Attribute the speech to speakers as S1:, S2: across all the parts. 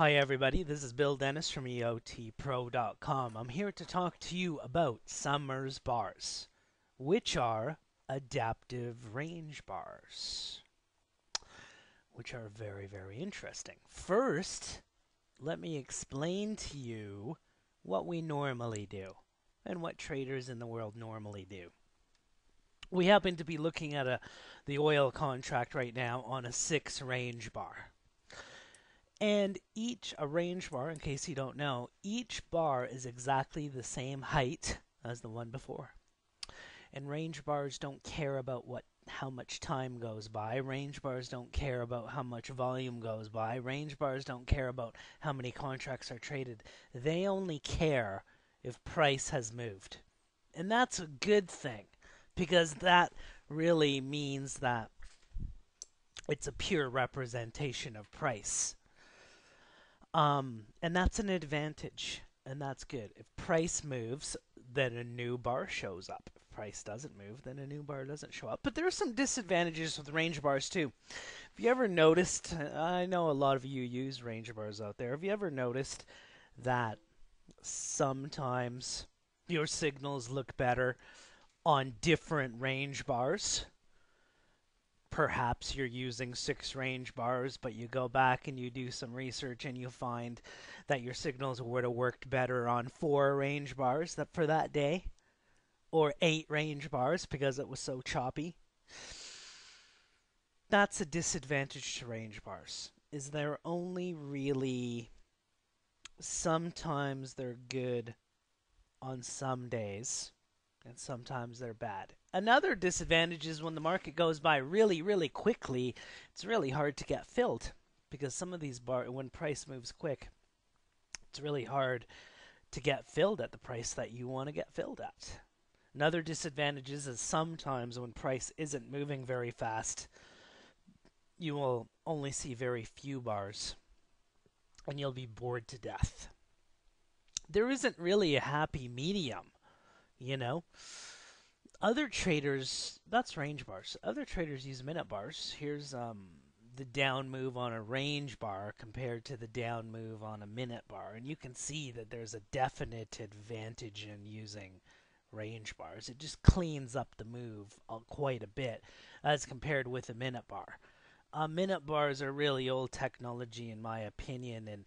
S1: Hi everybody, this is Bill Dennis from EOTPro.com. I'm here to talk to you about Summers bars, which are adaptive range bars, which are very interesting. First, let me explain to you what we normally do and what traders in the world normally do. We happen to be looking at the oil contract right now on a 6 range bar. And a range bar, in case you don't know, each bar is exactly the same height as the one before. And range bars don't care about how much time goes by. Range bars don't care about how much volume goes by. Range bars don't care about how many contracts are traded. They only care if price has moved. And that's a good thing because that really means that it's a pure representation of price. And that's an advantage, and that's good. If price moves, then a new bar shows up. If price doesn't move, then a new bar doesn't show up. But there are some disadvantages with range bars too. Have you ever noticed? I know a lot of you use range bars out there. Have you ever noticed that sometimes your signals look better on different range bars? Perhaps you're using 6 range bars, but you go back and you do some research and you find that your signals would have worked better on 4 range bars for that day, or 8 range bars because it was so choppy. That's a disadvantage to range bars. Is they're only really sometimes they're good on some days and sometimes they're bad. Another disadvantage is when the market goes by really quickly, it's really hard to get filled because some of these when price moves quick, it's really hard to get filled at the price that you want to get filled at. Another disadvantage is sometimes when price isn't moving very fast, you will only see very few bars and you'll be bored to death. There isn't really a happy medium, you know? Other traders, that's range bars. Other traders use minute bars. Here's the down move on a range bar compared to the down move on a minute bar. And you can see that there's a definite advantage in using range bars. It just cleans up the move quite a bit as compared with a minute bar. Minute bars are really old technology in my opinion,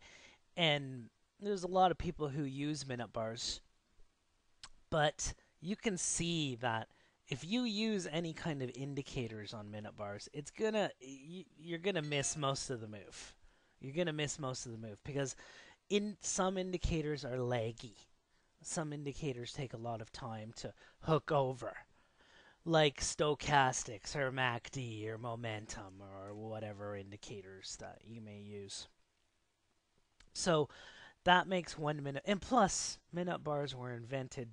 S1: and there's a lot of people who use minute bars, but you can see that if you use any kind of indicators on minute bars, you're gonna miss most of the move. You're gonna miss most of the move because some indicators are laggy. Some indicators take a lot of time to hook over, like stochastics or MACD or momentum or whatever indicators that you may use. So that makes 1 minute. And plus, minute bars were invented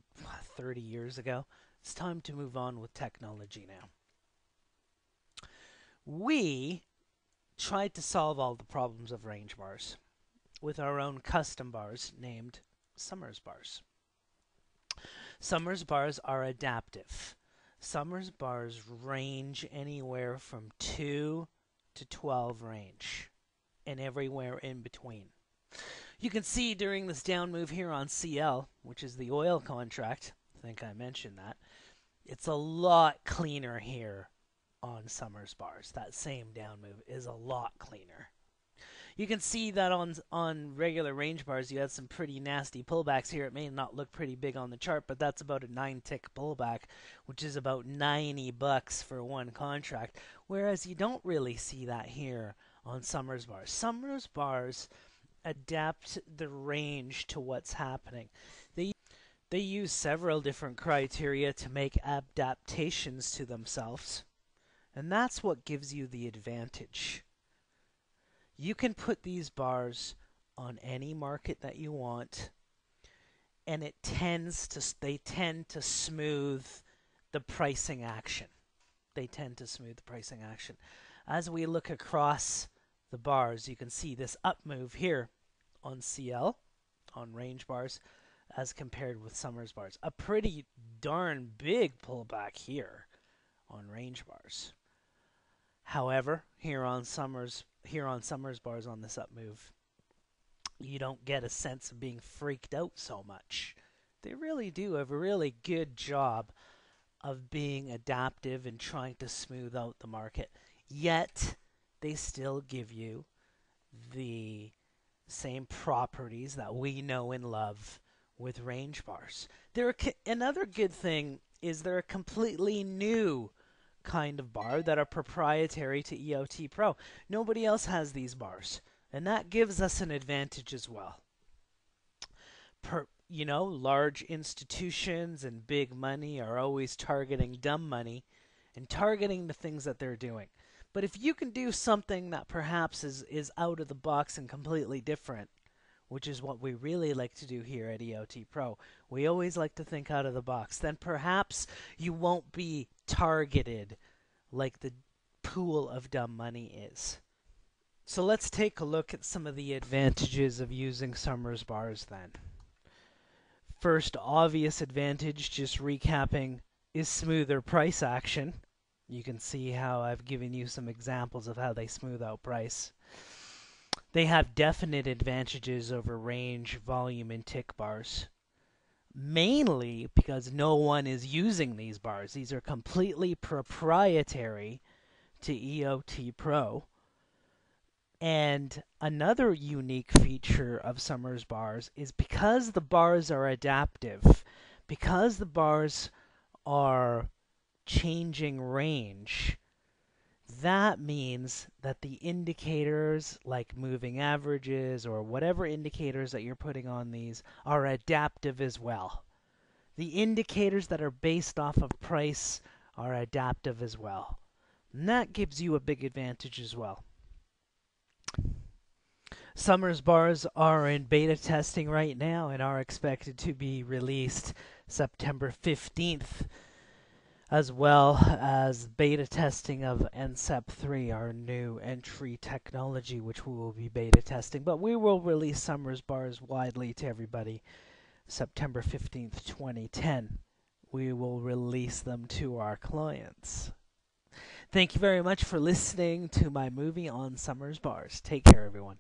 S1: 30 years ago. It's time to move on with technology now. We tried to solve all the problems of range bars with our own custom bars named Summers bars. Summers bars are adaptive. Summers bars range anywhere from 2 to 12 range and everywhere in between. You can see during this down move here on CL, which is the oil contract, I think I mentioned that, it's a lot cleaner here on Summers bars. That same down move is a lot cleaner. You can see that on regular range bars, you had some pretty nasty pullbacks here. It may not look pretty big on the chart, but that's about a 9-tick pullback, which is about $90 for one contract. Whereas you don't really see that here on Summers bars. Summers bars adapt the range to what's happening. They use several different criteria to make adaptations to themselves, and that's what gives you the advantage. You can put these bars on any market that you want, and they tend to smooth the pricing action. They tend to smooth the pricing action. As we look across the bars, you can see this up move here on CL, on range bars, as compared with Summers bars. A pretty darn big pullback here on range bars. However, here on Summers bars on this up move, You don't get a sense of being freaked out so much. They really do have a really good job of being adaptive and trying to smooth out the market. Yet, they still give you the same properties that we know and love with range bars. Another good thing is they're a completely new kind of bar that are proprietary to EOT Pro. Nobody else has these bars, and that gives us an advantage as well. Large institutions and big money are always targeting dumb money and targeting the things that they're doing. But if you can do something that perhaps is out of the box and completely different, which is what we really like to do here at EOT Pro, we always like to think out of the box, then perhaps you won't be targeted like the pool of dumb money is. So let's take a look at some of the advantages of using Summers bars then. First obvious advantage, just recapping, is smoother price action. You can see how I've given you some examples of how they smooth out price. They have definite advantages over range, volume, and tick bars. Mainly because no one is using these bars. These are completely proprietary to EOT Pro. And another unique feature of Summers bars is because the bars are adaptive, because the bars are changing range, that means that the indicators like moving averages or whatever indicators that you're putting on these are adaptive as well. The indicators that are based off of price are adaptive as well. And that gives you a big advantage as well. Summers bars are in beta testing right now and are expected to be released September 15th, as well as beta testing of NCEP 3, our new entry technology, which we will be beta testing. But we will release Summers bars widely to everybody September 15th, 2010. We will release them to our clients. Thank you very much for listening to my movie on Summers bars. Take care, everyone.